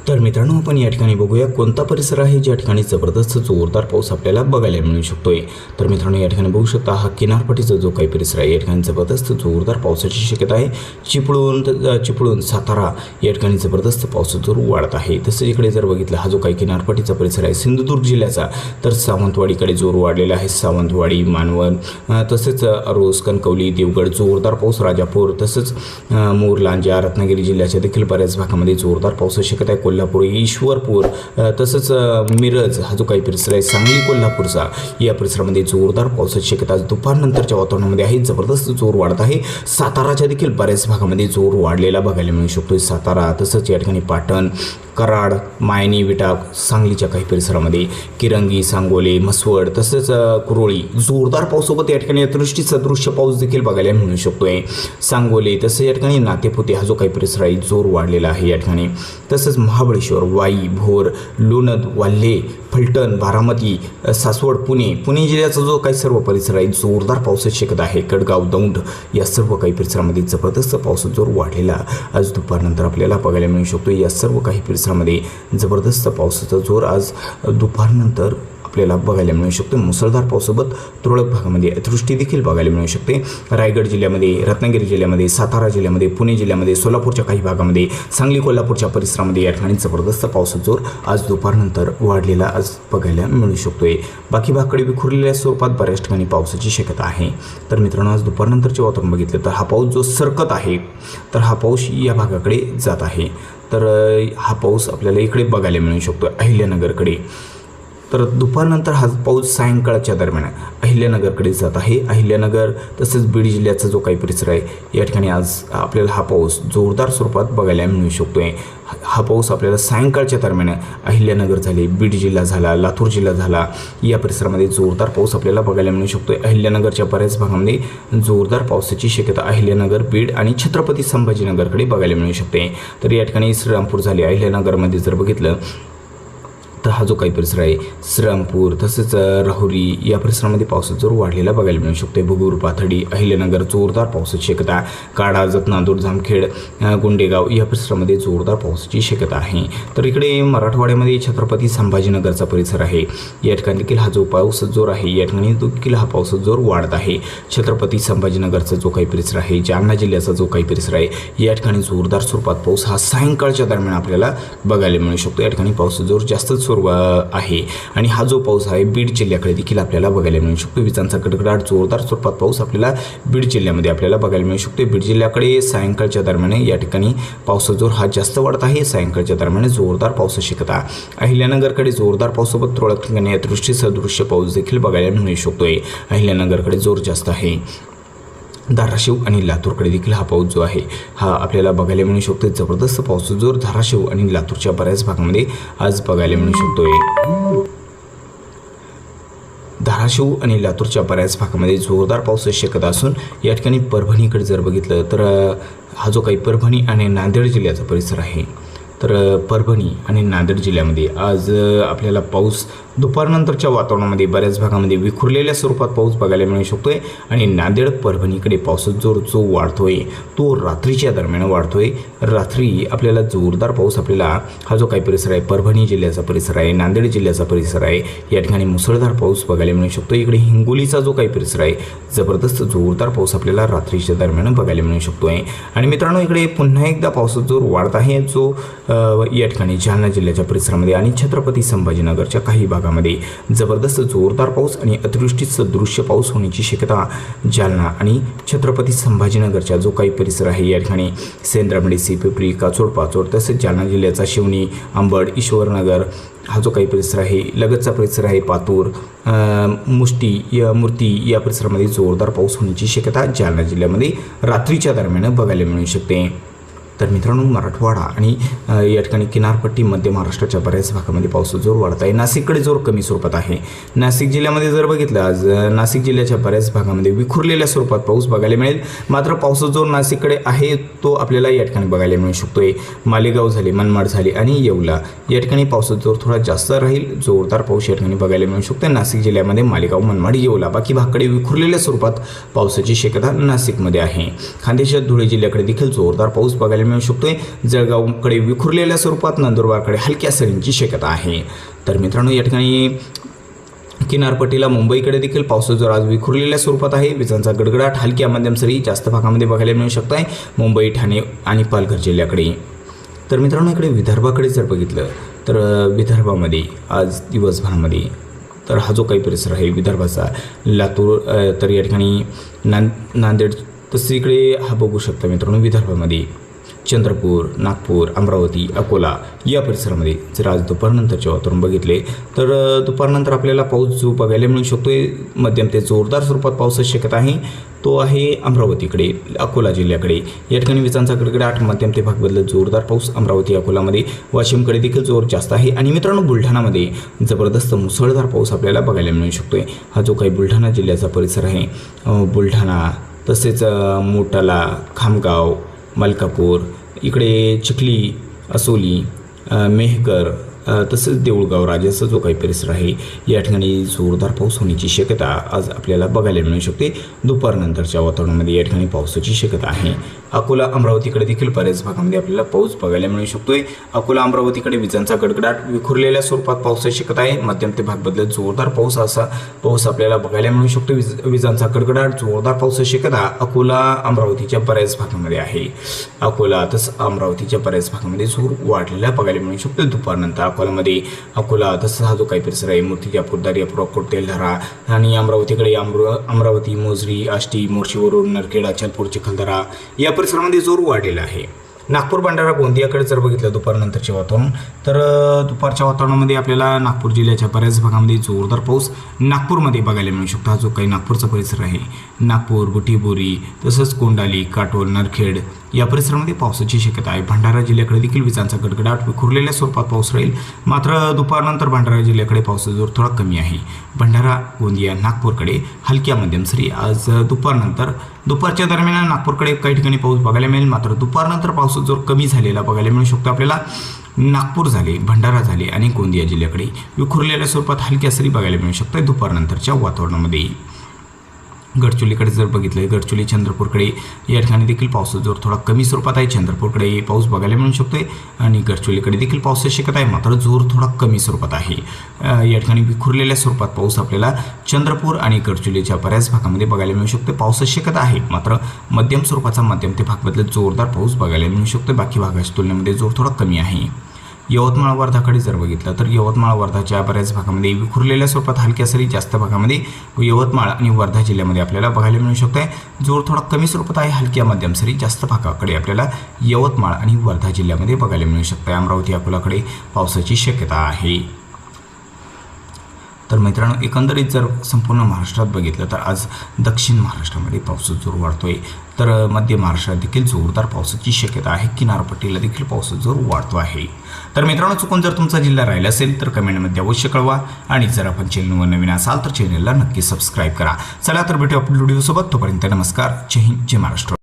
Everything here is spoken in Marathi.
तर मित्रांनो, आपण या ठिकाणी बघूया कोणता परिसर आहे ज्या ठिकाणी जबरदस्त जोरदार पाऊस आपल्याला बघायला मिळू शकतोय। तर मित्रांनो, या ठिकाणी बघू शकता हा किनारपट्टीचा जो काही परिसर आहे या ठिकाणी जबरदस्त जोरदार पावसाची शक्यता आहे। चिपळूण सातारा या ठिकाणी जबरदस्त पावसाचा जोर वाढत आहे। तसेच इकडे जर बघितलं हा जो काही किनारपट्टीचा परिसर आहे सिंधुदुर्ग जिल्ह्याचा, तर सावंतवाडीकडे जोर वाढलेला आहे। सावंतवाडी, मानवण, तसेच रोस, कणकवली, देवगड जोरदार पाऊस, राजापूर, तसेच मोरलांजा, रत्नागिरी जिल्ह्याच्या देखील बऱ्याच भागामध्ये जोरदार पावसाची शक्यता आहे। कोल्हापूर, ईश्वरपूर, तसंच मिरज हा जो काही परिसर आहे सांगली कोल्हापूरचा, या परिसरामध्ये जोरदार पावसाची शक्यता आज दुपारनंतरच्या वातावरणामध्ये आहे। जबरदस्त जोर वाढत आहे। साताराच्या देखील बऱ्याच भागामध्ये जोर वाढलेला बघायला मिळू शकतो। सातारा, तसंच या ठिकाणी पाटण, कराड, मायनी, विटा, सांगलीच्या काही परिसरामध्ये, किरंगी, सांगोले, मसवड, तसंच कुरोळी जोरदार पावसासोबत या ठिकाणी अतिवृष्टी सदृश्य पाऊस देखील बघायला मिळू शकतोय। सांगोले, तसंच या ठिकाणी नातेपुते हा जो काही परिसर आहे जोर वाढलेला आहे या ठिकाणी। तसंच महाबळेश्वर, वाई, भोर, लोणंद, वाल्हे, फलटण, बारामती, सासवड, पुणे जिल्ह्याचा जो काही सर्व परिसर आहे जोरदार पावसाची शक्यता आहे। कडगाव, दौंड या सर्व काही परिसरामध्ये जबरदस्त पावसाचा जोर वाढलेला आज दुपारनंतर आपल्याला बघायला मिळू शकतो। या सर्व काही परिसरामध्ये जबरदस्त पावसाचा जोर आज दुपारनंतर आपल्याला बघायला मिळू शकतो। मुसळधार पावसासोबत तुरळक भागामध्ये अतिवृष्टी देखील बघायला मिळू शकते। रायगड जिल्ह्यामध्ये, रत्नागिरी जिल्ह्यामध्ये, सातारा जिल्ह्यामध्ये, पुणे जिल्ह्यामध्ये, सोलापूरच्या काही भागामध्ये, सांगली कोल्हापूरच्या परिसरामध्ये या ठिकाणी जबरदस्त पावसाचा जोर आज दुपारनंतर वाढलेला आज बघायला मिळू शकतोय। बाकी भागाकडे विखुरलेल्या स्वरूपात बऱ्याच ठिकाणी पावसाची शक्यता आहे। तर मित्रांनो, आज दुपारनंतरचे वातावरण बघितलं तर हा पाऊस जो सरकत आहे तर हा पाऊस या भागाकडे जात आहे। तर हा पाऊस आपल्याला इकडे बघायला मिळू शकतो अहिल्यानगरकडे। तर दुपारनंतर हा पाऊस सायंकाळच्या दरम्यान अहिल्यानगरकडे जात आहे। अहिल्यानगर, तसेच बीड जिल्ह्याचा जो काही परिसर आहे या ठिकाणी आज आपल्याला हा पाऊस जोरदार स्वरूपात बघायला मिळू शकतोय। हा पाऊस आपल्याला सायंकाळच्या दरम्यान अहिल्यानगर झाले, बीड जिल्हा झाला, लातूर जिल्हा झाला, या परिसरामध्ये जोरदार पाऊस आपल्याला बघायला मिळू शकतोय। अहिल्यानगरच्या बऱ्याच भागामध्ये जोरदार पावसाची शक्यता अहिल्यानगर, बीड आणि छत्रपती संभाजीनगरकडे बघायला मिळू शकते। तर या ठिकाणी श्रीरामपूर झाले। अहिल्यानगरमध्ये जर बघितलं तर हा जो काही परिसर आहे श्रीरामपूर, तसेच राहुरी या परिसरामध्ये पावसाचा जोर वाढलेला बघायला मिळू शकतो। भुगूर, पाथडी, अहिल्यानगर जोरदार पावसाची शक्यता। काढा, जतनादूर, जामखेड, गुंडेगाव या परिसरामध्ये जोरदार पावसाची शक्यता आहे। तर इकडे मराठवाड्यामध्ये छत्रपती संभाजीनगरचा परिसर आहे, या ठिकाणी देखील हा जो पावसाचा जोर आहे या ठिकाणी देखील हा पावसाचा जोर वाढत आहे। छत्रपती संभाजीनगरचा जो काही परिसर आहे, जालना जिल्ह्याचा जो काही परिसर आहे या ठिकाणी जोरदार स्वरूपात पाऊस हा सायंकाळच्या दरम्यान आपल्याला बघायला मिळू शकतो। या ठिकाणी पावसाचा जोर जास्त आहे आणि हा जो पाऊस आहे बीड जिल्ह्याकडे देखील आपल्याला बघायला मिळू शकतो। विजांचा कडकडाट जोरदार स्वरूपात पाऊस आपल्याला बीड जिल्ह्यामध्ये आपल्याला बघायला मिळू शकतो। बीड जिल्ह्याकडे सायंकाळच्या दरम्यान या ठिकाणी पावसाचा जोर हा जास्त वाढत आहे। सायंकाळच्या दरम्यान जोरदार पावसाची शक्यता। अहिल्यानगरकडे जोरदार पावसासोबत तुरळक ठिकाणी अतिवृष्टी सदृश्य पाऊस देखील बघायला मिळू शकतोय। अहिल्यानगरकडे जोर जास्त आहे। धाराशिव आणि लातूरकडे देखील हा पाऊस जो आहे हा आपल्याला बघायला मिळू शकतो। जबरदस्त पाऊस जोर धाराशिव आणि लातूरच्या बऱ्याच भागामध्ये आज बघायला मिळू शकतोय। धाराशिव आणि लातूरच्या बऱ्याच भागामध्ये जोरदार पावसाची शक्यता असून या ठिकाणी परभणीकडे जर बघितलं तर हा जो काही परभणी आणि नांदेड जिल्ह्याचा परिसर आहे तर परभणी आणि नांदेड जिल्ह्यामध्ये आज आपल्याला पाऊस दुपारनंतरच्या वातावरणामध्ये बऱ्याच भागामध्ये विखुरलेल्या स्वरूपात पाऊस बघायला मिळू शकतोय आणि नांदेड परभणीकडे पावसाचा जोर जो वाढतोय तो रात्रीच्या दरम्यान वाढतोय। रात्री आपल्याला जोरदार पाऊस आपल्याला हा जो काही परिसर आहे परभणी जिल्ह्याचा परिसर आहे, नांदेड जिल्ह्याचा परिसर आहे या ठिकाणी मुसळधार पाऊस बघायला मिळू शकतो। इकडे हिंगोलीचा जो काही परिसर आहे जबरदस्त जोरदार पाऊस आपल्याला रात्रीच्या दरम्यान बघायला मिळू शकतोय। आणि मित्रांनो, इकडे पुन्हा एकदा पावसाचा जोर वाढत आहे जो या ठिकाणी जालना जिल्ह्याच्या परिसरामध्ये आणि छत्रपती संभाजीनगरच्या काही भागामध्ये जबरदस्त जोरदार पाऊस आणि अतिवृष्टी सदृश्य पाऊस होण्याची शक्यता जालना आणि छत्रपती संभाजीनगरच्या जो काही परिसर आहे या ठिकाणी सेंद्रामडेसी, पिपरी, पाचोड, तसेच जालना जिल्ह्याचा शिवणी, अंबड, ईश्वरनगर हा जो काही परिसर आहे, लगतचा परिसर आहे पातूर, मूर्ती या परिसरामध्ये जोरदार पाऊस होण्याची शक्यता जालना जिल्ह्यामध्ये रात्रीच्या दरम्यान बघायला मिळू शकते। तर मित्रांनो, मराठवाडा आणि या ठिकाणी किनारपट्टी मध्य महाराष्ट्राच्या बऱ्याच भागामध्ये पावसाचा जोर वाढत आहे। नाशिककडे जोर कमी स्वरूपात आहे। नाशिक जिल्ह्यामध्ये जर बघितलं आज नाशिक जिल्ह्याच्या बऱ्याच भागामध्ये विखुरलेल्या स्वरूपात पाऊस बघायला मिळेल। मात्र पावसाचा जोर नाशिककडे आहे तो आपल्याला या ठिकाणी बघायला मिळू शकतोय। मालेगाव झाले, मनमाड झाले आणि येवला या ठिकाणी पावसाचा जोर थोडा जास्त राहील। जोरदार पाऊस या ठिकाणी बघायला मिळू शकतो नाशिक जिल्ह्यामध्ये मालेगाव, मनमाड, येवला। बाकी भागाकडे विखुरलेल्या स्वरूपात पावसाची शक्यता नाशिकमध्ये आहे। खान्देशात, धुळे जिल्ह्याकडे देखील जोरदार पाऊस बघायला मिळू शकतोय. जळगावकडे विखुरलेल्या स्वरूपात, नंदुरबारकडे हलक्या सरींची शक्यता आहे. तर मित्रांनो या ठिकाणी किनारपट्टीला मुंबईकडे देखील पावसाचा जोर आज विखुरलेल्या स्वरूपात आहे. विजांचा गडगडाट, हलक्या मध्यम सरी जास्त भागामध्ये बघायला मिळू शकत आहे मुंबई, ठाणे आणि पालघर जिल्ह्याकडे. तर मित्रांनो इकडे विदर्भाकडे जर बघितलं तर विदर्भामध्ये आज दिवसभरामध्ये तर हा जो काही परिसर आहे विदर्भाचा, लातूर तर या ठिकाणी नांदेड, तसं इकडे हा बघू शकता मित्रांनो विदर्भामध्ये चंद्रपूर, नागपूर, अमरावती, अकोला या परिसरामध्ये जर आज दुपारनंतरचे वातावरण बघितले तर दुपारनंतर आपल्याला पाऊस जो बघायला मिळू शकतोय, मध्यम ते जोरदार स्वरूपात पावसाची शक्यता आहे. तो आहे अमरावतीकडे, अकोला जिल्ह्याकडे. या ठिकाणी विजांचा गडगडाट, मध्यम ते भाग बदलत जोरदार पाऊस अमरावती, अकोलामध्ये. वाशिमकडे देखील जोर जास्त आहे. आणि मित्रांनो बुलढाणामध्ये जबरदस्त मुसळधार पाऊस आपल्याला बघायला मिळू शकतोय. हा जो काही बुलढाणा जिल्ह्याचा परिसर आहे, बुलढाणा तसेच मोटाला, खामगाव, मलकापूर, इकडे चिखली, असोली, मेहकर, तसेच देऊळगाव राजाचा जो काही परिसर आहे या ठिकाणी जोरदार पाऊस होण्याची शक्यता आज आपल्याला बघायला मिळू शकते. दुपारनंतरच्या वातावरणामध्ये या ठिकाणी पावसाची शक्यता आहे. अकोला, अमरावतीकडे देखील बऱ्याच भागामध्ये आपल्याला पाऊस बघायला मिळू शकतोय. अकोला, अमरावतीकडे विजांचा गडगडाट, विखुरलेल्या स्वरूपात पावसाची शक्यता आहे. मध्यम ते भाग बदलत जोरदार पाऊस, असा पाऊस आपल्याला बघायला मिळू शकतो. विजांचा गडगडाट, जोरदार पावसाची शक्यता अकोला, अमरावतीच्या बऱ्याच भागामध्ये आहे. अकोला तसं अमरावतीच्या बऱ्याच भागामध्ये जोर वाढलेला बघायला मिळू शकतो दुपारनंतर. अकोलामध्ये अकोला तसं हा जो काही परिसर आहे मूर्तिजापूर, दर्यापूर, अकोट, तेल्हारा आणि अमरावतीकडे अमरावती, मोजरी, आष्टी, मोर्शीवरून, नरखेड, अचलपूर, चिखलदरा या परिसरामध्ये जोर वाढलेला आहे. नागपूर, भंडारा, गोंदियाकडे जर बघितलं दुपारनंतरचे वातावरण तर दुपारच्या वातावरणामध्ये आपल्याला नागपूर जिल्ह्याच्या बऱ्याच भागामध्ये जोरदार पाऊस नागपूरमध्ये बघायला मिळू शकतो. हा जो काही नागपूरचा परिसर आहे, नागपूर, बुटीबोरी तसंच कोंडाली, काटोल, नरखेड या परिसरामध्ये पावसाची शक्यता आहे. भंडारा जिल्ह्याकडे देखील विजांचा गडगडाट, विखुरलेल्या स्वरूपात पाऊस राहील. मात्र दुपारनंतर भंडारा जिल्ह्याकडे पावसाचा जोर थोडा कमी आहे. भंडारा, गोंदिया, नागपूरकडे हलक्या मध्यम सरी आज दुपारच्या दरम्यान नागपूरकडे काही ठिकाणी पाऊस बघायला मिळेल. मात्र दुपारनंतर पावसाचा जोर कमी झालेला बघायला मिळू शकतो आपल्याला. नागपूर झाले, भंडारा झाले आणि गोंदिया जिल्ह्याकडे विखुरलेल्या स्वरूपात हलक्या सरी बघायला मिळू शकतात दुपारनंतरच्या वातावरणामध्ये. गडचिरोलीकडे जर बघितलं, गडचिरोली, चंद्रपूरकडे या ठिकाणी देखील पावसाचा जोर थोडा कमी स्वरूपात आहे. चंद्रपूरकडे पाऊस बघायला मिळू शकतोय आणि गडचिरोलीकडे देखील पावसाची शक्यता आहे. मात्र जोर थोडा कमी स्वरूपात आहे. या ठिकाणी विखुरलेल्या स्वरूपात पाऊस आपल्याला चंद्रपूर आणि गडचिरोलीच्या बऱ्याच भागामध्ये बघायला मिळू शकतो. पावसाची शक्यता आहे. मात्र मध्यम स्वरूपाचा, मध्यम ते भाग बदलत जोरदार पाऊस बघायला मिळू शकतो. बाकी भागाच्या तुलनेमध्ये जोर थोडा कमी आहे. यवतमाळ, वर्धाकडे जर बघितलं तर यवतमाळ, वर्धाच्या बऱ्याच भागामध्ये विखुरलेल्या स्वरूपात हलक्या सरी, जास्त भागामध्ये यवतमाळ आणि वर्धा जिल्ह्यामध्ये आपल्याला बघायला मिळू शकतो आहे. जोर थोडा कमी स्वरूपात आहे. हलक्या मध्यम सरी जास्त भागाकडे आपल्याला यवतमाळ आणि वर्धा जिल्ह्यामध्ये बघायला मिळू शकते. अमरावती, अकोलाकडे पावसाची शक्यता आहे. तर मित्रांनो एकंदरीत जर संपूर्ण महाराष्ट्रात बघितलं तर आज दक्षिण महाराष्ट्रामध्ये पावसाचा जोर वाढतोय. तर मध्य महाराष्ट्रात देखील जोरदार पावसाची शक्यता आहे. किनारपट्टीला देखील पावसाचा जोर वाढतो आहे. तर मित्रांनो चुकून जर तुमचा जिल्हा राहिला असेल तर कमेंटमध्ये अवश्य कळवा. आणि जर आपण चॅनलवर नवीन असाल तर चॅनलला नक्की सबस्क्राईब करा. चला तर भेटू आपल्या व्हिडिओसोबत. तोपर्यंत नमस्कार. जय हिंद, जय महाराष्ट्र.